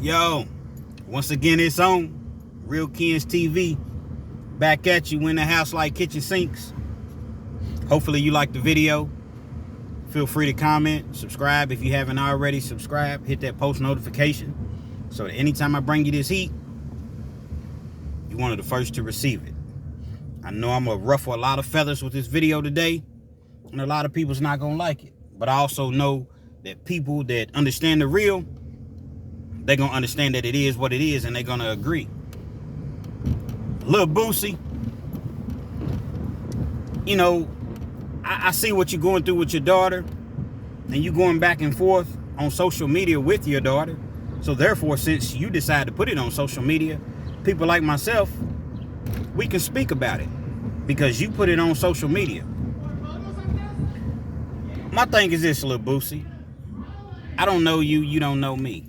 Yo, once again, it's on Real Kens TV. Back at you in the house like kitchen sinks. Hopefully you like the video. Feel free to comment, subscribe if you haven't already subscribed. Hit that post notification so that anytime I bring you this heat, you're one of the first to receive it. I know I'm going to ruffle a lot of feathers with this video today, and a lot of people's not going to like it. But I also know that people that understand the real, they're going to understand that it is what it is, and they're going to agree. Lil Boosie, you know, I see what you're going through with your daughter, and you going back and forth on social media with your daughter. So therefore, since you decide to put it on social media, people like myself, we can speak about it because you put it on social media. My thing is this, Lil Boosie. I don't know you, you don't know me.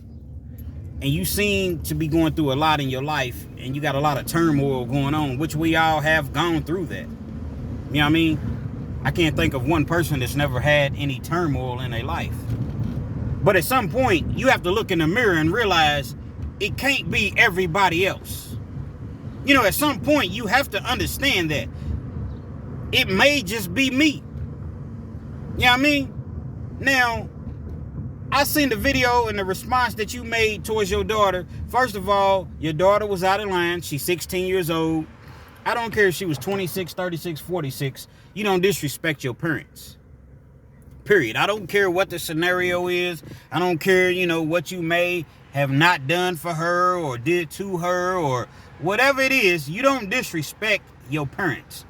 And you seem to be going through a lot in your life, and you got a lot of turmoil going on, which we all have gone through that. You know what I mean? I can't think of one person that's never had any turmoil in their life. But at some point, you have to look in the mirror and realize it can't be everybody else. You know, at some point, you have to understand that it may just be me. You know what I mean? Now, I seen the video and the response that you made towards your daughter. First of all, your daughter was out of line. She's 16 years old. I don't care if she was 26, 36, 46. You don't disrespect your parents. Period. I don't care what the scenario is. I don't care, you know, what you may have not done for her or did to her or whatever it is. You don't disrespect your parents.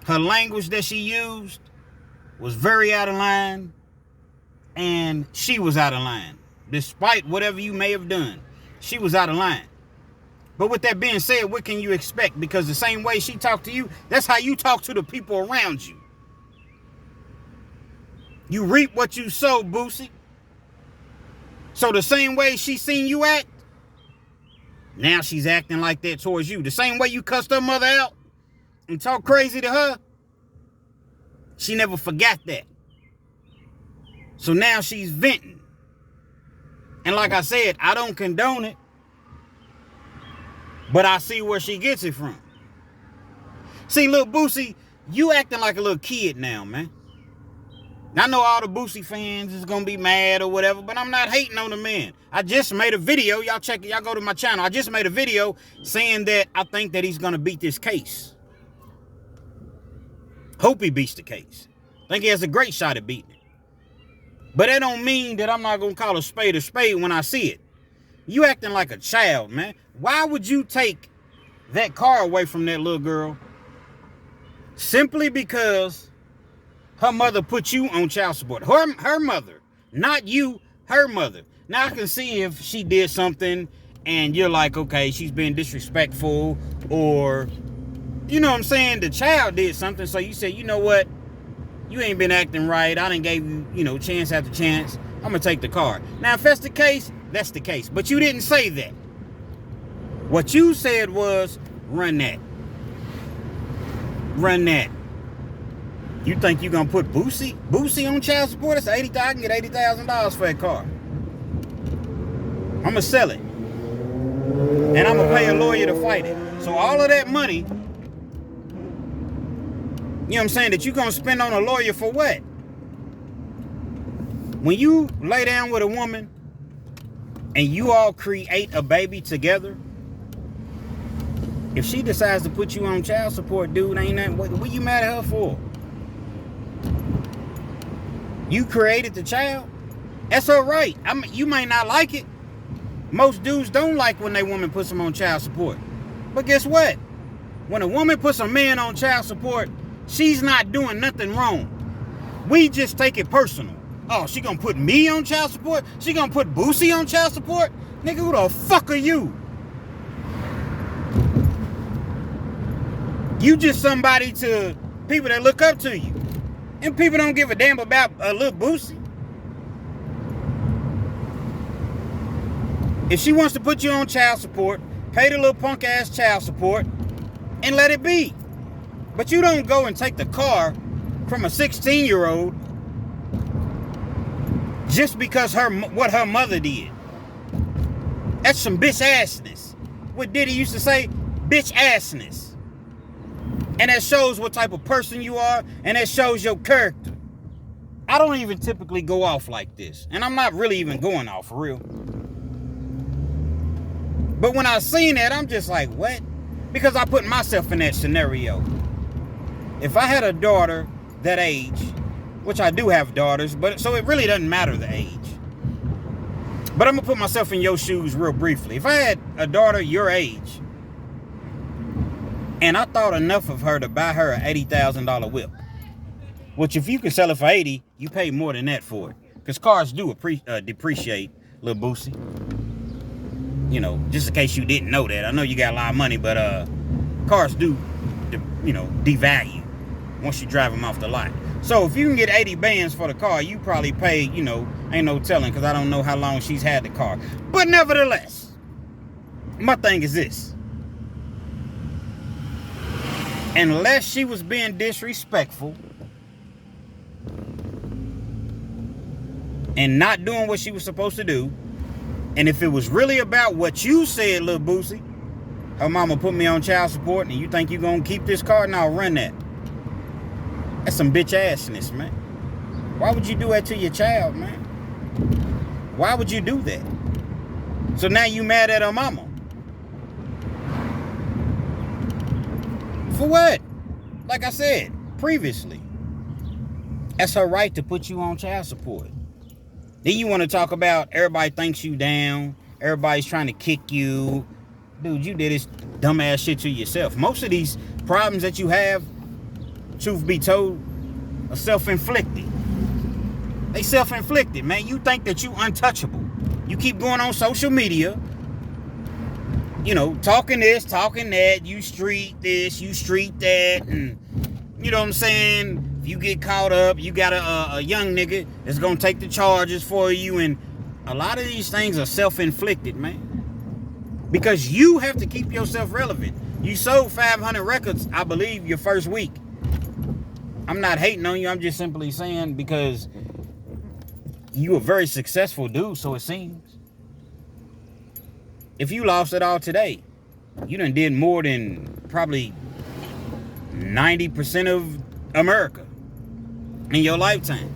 Her language that she used was very out of line, and she was out of line. Despite whatever you may have done, she was out of line. But with that being said, what can you expect? Because the same way she talked to you, that's how you talk to the people around you. You reap what you sow, Boosie. So the same way she seen you act, now she's acting like that towards you. The same way you cussed her mother out and talk crazy to her, she never forgot that. So now she's venting. And like I said, I don't condone it, but I see where she gets it from. See, Lil Boosie, you acting like a little kid now, man. I know all the Boosie fans is gonna be mad or whatever, but I'm not hating on the man. I just made a video. Y'all check it. Y'all go to my channel. I just made a video saying that I think that he's gonna beat this case. Hope he beats the case. Think he has a great shot at beating it. But that don't mean that I'm not gonna call a spade when I see it. You acting like a child, man. Why would you take that car away from that little girl simply because her mother put you on child support? Her mother, not you, her mother. Now I can see if she did something and you're like, okay, she's being disrespectful, or, you know what I'm saying, the child did something, so you say, you know what, you ain't been acting right. I done gave you, you know, chance after chance. I'm going to take the car. Now, if that's the case, that's the case. But you didn't say that. What you said was, run that. Run that. You think you're going to put Boosie on child support? That's $80,000. I can get $80,000 for that car. I'm going to sell it. And I'm going to pay a lawyer to fight it. So all of that money, you know what I'm saying, that you're going to spend on a lawyer for what? When you lay down with a woman and you all create a baby together, if she decides to put you on child support, dude, ain't that what you mad at her for? You created the child. That's all right. I mean, you may not like it. Most dudes don't like when their woman puts them on child support. But guess what? When a woman puts a man on child support, she's not doing nothing wrong. We just take it personal. Oh, she gonna put me on child support? She gonna put Boosie on child support? Nigga, who the fuck are you? You just somebody to people that look up to you. And people don't give a damn about a little Boosie. If she wants to put you on child support, pay the little punk ass child support and let it be. But you don't go and take the car from a 16-year-old just because what her mother did. That's some bitch assness. What Diddy used to say, bitch assness. And that shows what type of person you are, and that shows your character. I don't even typically go off like this. And I'm not really even going off for real. But when I seen that, I'm just like, what? Because I put myself in that scenario. If I had a daughter that age, which I do have daughters, but so it really doesn't matter the age. But I'm going to put myself in your shoes real briefly. If I had a daughter your age, and I thought enough of her to buy her an $80,000 whip, which if you can sell it for 80, you pay more than that for it. Because cars do depreciate, little Boosie. You know, just in case you didn't know that. I know you got a lot of money, but cars do, devalue once you drive them off the lot. So if you can get 80 bands for the car, you probably pay, ain't no telling, because I don't know how long she's had the car. But nevertheless, my thing is this. Unless she was being disrespectful and not doing what she was supposed to do, and if it was really about what you said, little Boosie, her mama put me on child support and you think you gonna keep this car? No, run that. That's some bitch assness, man. Why would you do that to your child, man? Why would you do that? So now you mad at her mama. For what? Like I said previously, that's her right to put you on child support. Then you want to talk about everybody thinks you down, everybody's trying to kick you. Dude, you did this dumbass shit to yourself. Most of these problems that you have, truth be told, are self-inflicted. They self-inflicted, man. You think that you untouchable. You keep going on social media, talking this, talking that, you street this, you street that, and you know what I'm saying? If you get caught up, you got a young nigga that's gonna take the charges for you, and a lot of these things are self-inflicted, man. Because you have to keep yourself relevant. You sold 500 records, I believe, your first week. I'm not hating on you, I'm just simply saying because you a very successful dude, so it seems. If you lost it all today, you done did more than probably 90% of America in your lifetime.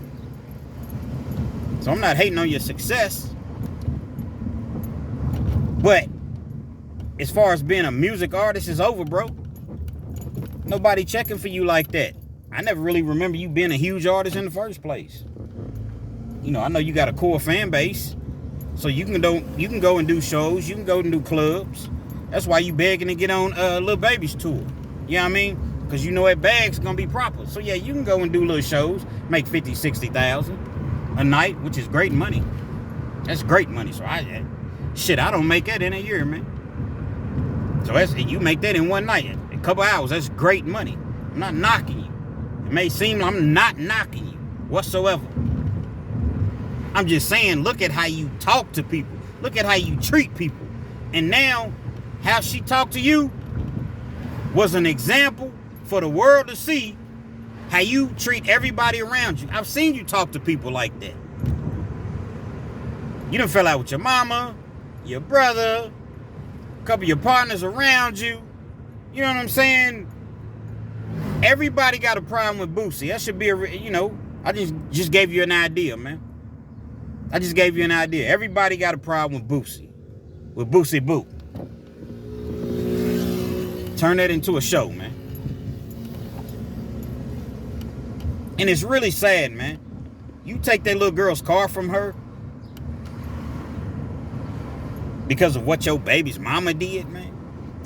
So I'm not hating on your success. But as far as being a music artist, is over, bro. Nobody checking for you like that. I never really remember you being a huge artist in the first place. I know you got a core fan base, so you can go and do shows, you can go and do clubs. That's why you begging to get on Lil Baby's tour. You know what I mean? Because you know that bag's gonna be proper. So yeah, you can go and do little shows, make 50, 60,000 a night, which is great money. That's great money. So I don't make that in a year, man. So you make that in one night, a couple hours. That's great money. I'm not knocking you. It may seem I'm not knocking you whatsoever. I'm just saying, look at how you talk to people. Look at how you treat people. And now, how she talked to you was an example for the world to see how you treat everybody around you. I've seen you talk to people like that. You done fell out with your mama, your brother, a couple of your partners around you. You know what I'm saying? Everybody got a problem with Boosie. That should be I just gave you an idea, man. I just gave you an idea. Everybody got a problem with Boosie. With Boosie Boo. Turn that into a show, man. And it's really sad, man. You take that little girl's car from her because of what your baby's mama did, man.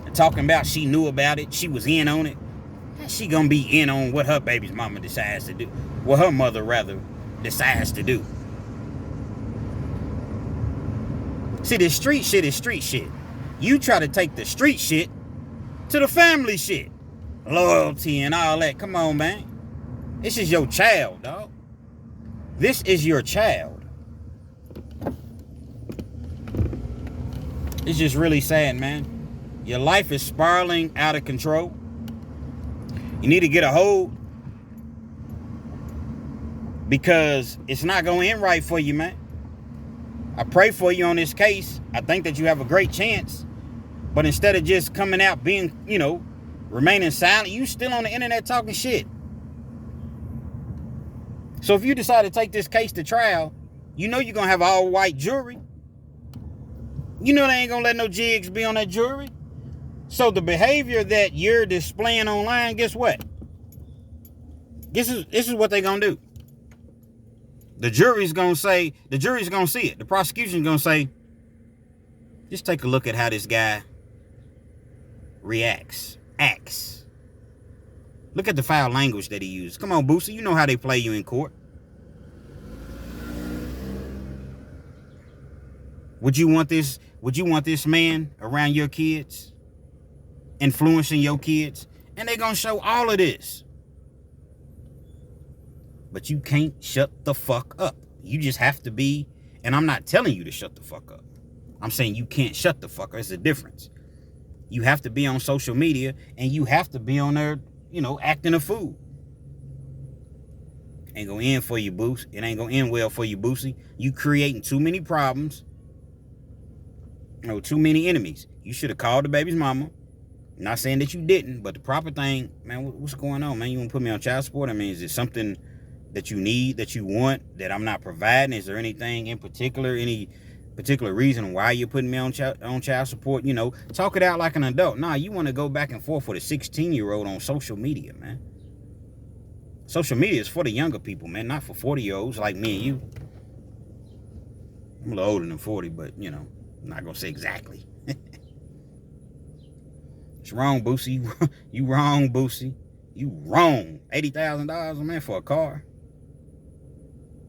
And talking about she knew about it, she was in on it. How's she gonna be in on what her baby's mama decides to do? What her mother, rather, decides to do. See, the street shit is street shit. You try to take the street shit to the family shit. Loyalty and all that. Come on, man. This is your child, dog. This is your child. It's just really sad, man. Your life is spiraling out of control. You need to get a hold, because it's not going to end right for you, man. I pray for you on this case. I think that you have a great chance. But instead of just coming out being, remaining silent, you still on the internet talking shit. So if you decide to take this case to trial, you're going to have all white jury. They ain't going to let no jigs be on that jury. So the behavior that you're displaying online, guess what? This is what they're going to do. The jury's going to see it. The prosecution's going to say, just take a look at how this guy acts. Look at the foul language that he used. Come on, Boosie, you know how they play you in court. Would you want this man around your kids, influencing your kids? And they're going to show all of this. But you can't shut the fuck up. You just have to be, and I'm not telling you to shut the fuck up. I'm saying you can't shut the fuck up. It's a difference. You have to be on social media, and you have to be on there, acting a fool. Ain't gonna end for you, Boosie. It ain't gonna end well for you, Boosie. You creating too many problems. Too many enemies. You should have called the baby's mama. Not saying that you didn't, but the proper thing, man, what's going on, man? You want to put me on child support? I mean, is it something that you need, that you want, that I'm not providing? Is there anything in particular, any particular reason why you're putting me on child support? Talk it out like an adult. Nah, you want to go back and forth with a 16-year-old on social media, man. Social media is for the younger people, man, not for 40-year-olds like me and you. I'm a little older than 40, but, I'm not going to say exactly. It's wrong, Boosie. You wrong, Boosie. You wrong. $80,000, man, for a car.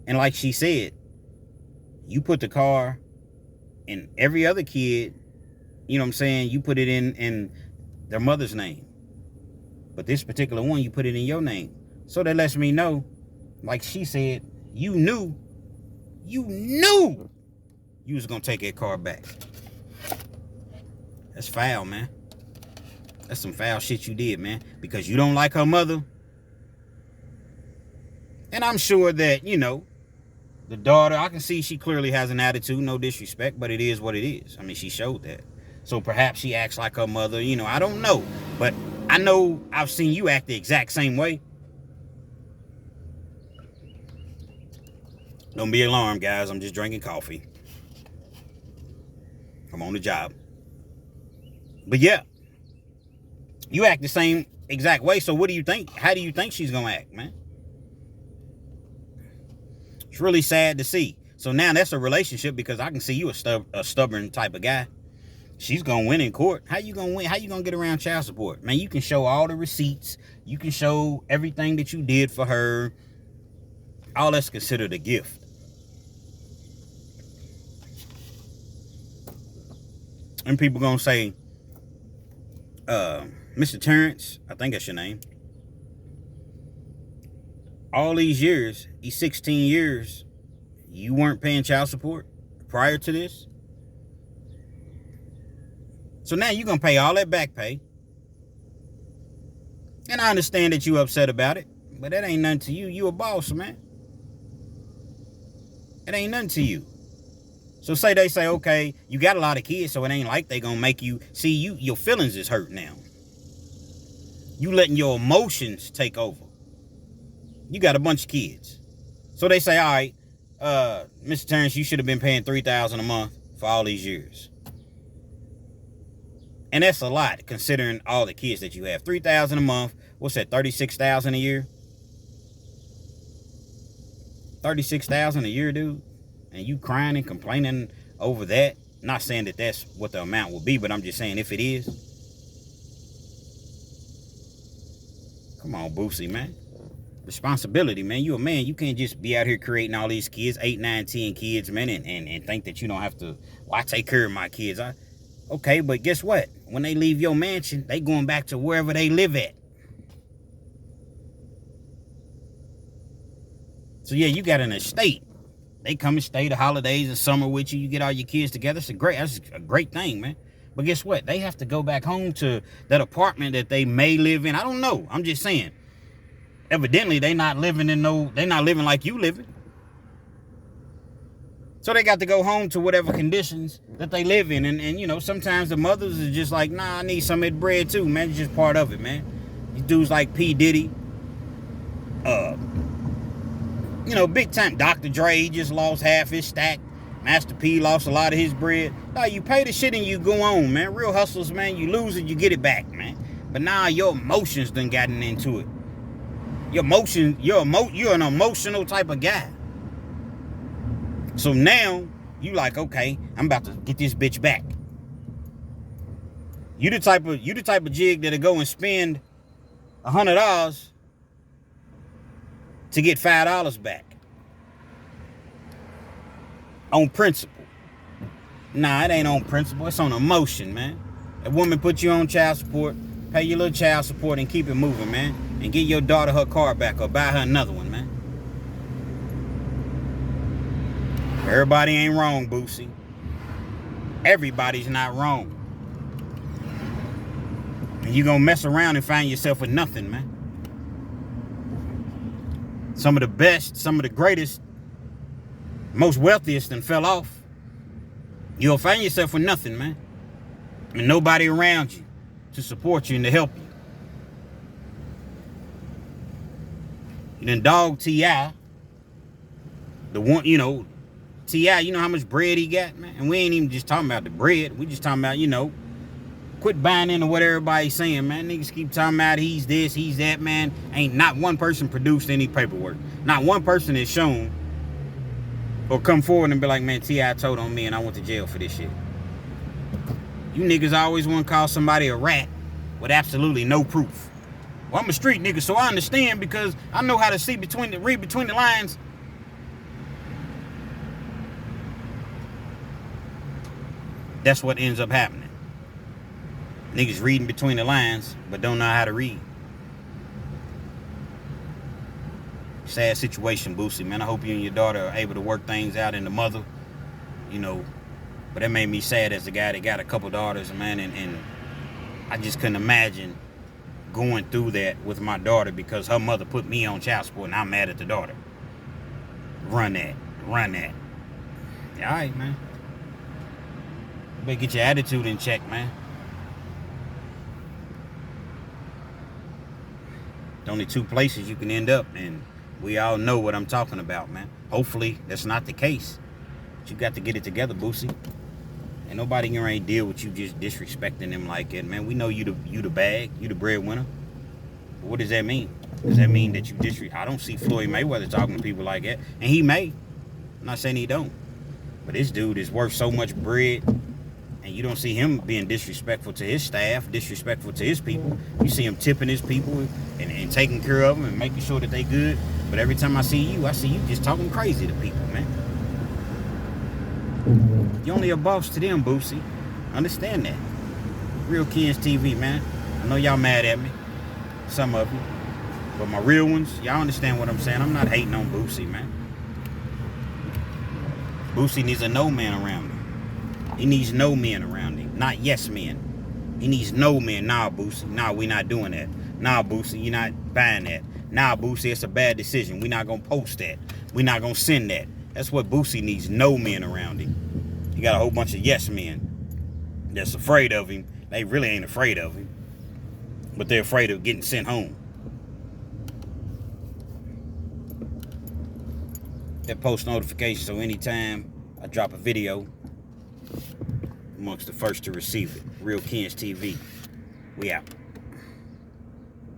And like she said, you put the car in every other kid, you put it in their mother's name. But this particular one, you put it in your name. So that lets me know, like she said, you knew you was going to take that car back. That's foul, man. That's some foul shit you did, man. Because you don't like her mother. And I'm sure that, the daughter, I can see she clearly has an attitude, no disrespect, but it is what it is. I mean, she showed that. So perhaps she acts like her mother, I don't know. But I know I've seen you act the exact same way. Don't be alarmed, guys. I'm just drinking coffee. I'm on the job. But yeah, you act the same exact way. So what do you think? How do you think she's going to act, man? It's really sad to see. So now that's a relationship, because I can see you a stubborn type of guy. She's going to win in court. How you going to win? How you going to get around child support? Man, you can show all the receipts. You can show everything that you did for her. All that's considered a gift. And people going to say, Mr. Terrence, I think that's your name. All these years, these 16 years, you weren't paying child support prior to this. So now you're going to pay all that back pay. And I understand that you're upset about it, but that ain't nothing to you. You a boss, man. It ain't nothing to you. So they say, okay, you got a lot of kids, so it ain't like they going to make you, see, your feelings is hurt now. You letting your emotions take over. You got a bunch of kids. So they say, all right, Mr. Terrence, you should have been paying $3,000 a month for all these years. And that's a lot, considering all the kids that you have. $3,000 a month. What's that, $36,000 a year? $36,000 a year, dude. And you crying and complaining over that. Not saying that that's what the amount will be, but I'm just saying if it is. Come on, Boosie, man. Responsibility, man. You a man. You can't just be out here creating all these kids, 8, 9, 10 kids, man, and think that you don't have to, well, I take care of my kids. Okay, but guess what? When they leave your mansion, they going back to wherever they live at. So yeah, you got an estate. They come and stay the holidays and summer with you. You get all your kids together. That's a great thing, man. But guess what? They have to go back home to that apartment that they may live in. I don't know. I'm just saying. Evidently, they're not living like you living. So they got to go home to whatever conditions that they live in. And you know, sometimes the mothers is just like, nah, I need some of that bread too, man. It's just part of it, man. These dudes like P. Diddy, you know, big time. Dr. Dre, he just lost half his stack. Master P lost a lot of his bread. No, you pay the shit and you go on, man. Real hustlers, man, you lose it, you get it back, man. But now your emotions done gotten into it. Your emotion, you're an emotional type of guy. So now you like, okay, I'm about to get this bitch back. You the type of jig that'll go and spend $100 to get $5 back. On principle. Nah, it ain't on principle. It's on emotion, man. A woman put you on child support, pay your little child support and keep it moving, man. And give your daughter her car back or buy her another one, man. Everybody ain't wrong, Boosie. Everybody's not wrong. And you gonna mess around and find yourself with nothing, man. Some of the best, some of the greatest, most wealthiest and fell off. You'll find yourself with nothing, man. And nobody around you to support you and to help you. You done dog T.I. The one, you know, T.I., you know how much bread he got, man? And we ain't even just talking about the bread. We just talking about, you know, quit buying into what everybody's saying, man. Niggas keep talking about he's this, he's that, man. Ain't not one person produced any paperwork. Not one person has shown or come forward and be like, man, T.I. told on me and I went to jail for this shit. You niggas always want to call somebody a rat with absolutely no proof. Well, I'm a street nigga, so I understand because I know how to read between the lines. That's what ends up happening. Niggas reading between the lines, but don't know how to read. Sad situation, Boosie, man. I hope you and your daughter are able to work things out and the mother, you know. But that made me sad as a guy that got a couple daughters, man. And I just couldn't imagine going through that with my daughter because her mother put me on child support and I'm mad at the daughter. Run that. Yeah, all right, man. You better get your attitude in check, man. There's only two places you can end up, and we all know what I'm talking about, man. Hopefully, that's not the case. But you got to get it together, Boosie. Ain't nobody gonna really deal with you just disrespecting them like that, man. We know you the bag, you the breadwinner. But what does that mean? Does that mean that you disrespect? I don't see Floyd Mayweather talking to people like that, and he may. I'm not saying he don't, but this dude is worth so much bread. And you don't see him being disrespectful to his staff, disrespectful to his people. You see him tipping his people and taking care of them and making sure that they good. But every time I see you just talking crazy to people, man. You're only a boss to them, Boosie. Understand that. Real Kids TV, man. I know y'all mad at me. Some of you. But my real ones, y'all understand what I'm saying. I'm not hating on Boosie, man. Boosie needs a no man around me. He needs no men around him, not yes men. He needs no men. Nah, Boosie. Nah, we not doing that. Nah, Boosie, you're not buying that. Nah, Boosie, it's a bad decision. We're not going to post that. We're not going to send that. That's what Boosie needs, no men around him. He got a whole bunch of yes men that's afraid of him. They really ain't afraid of him, but they're afraid of getting sent home. That post notification, so anytime I drop a video, amongst the first to receive it. Real Kids TV. We out.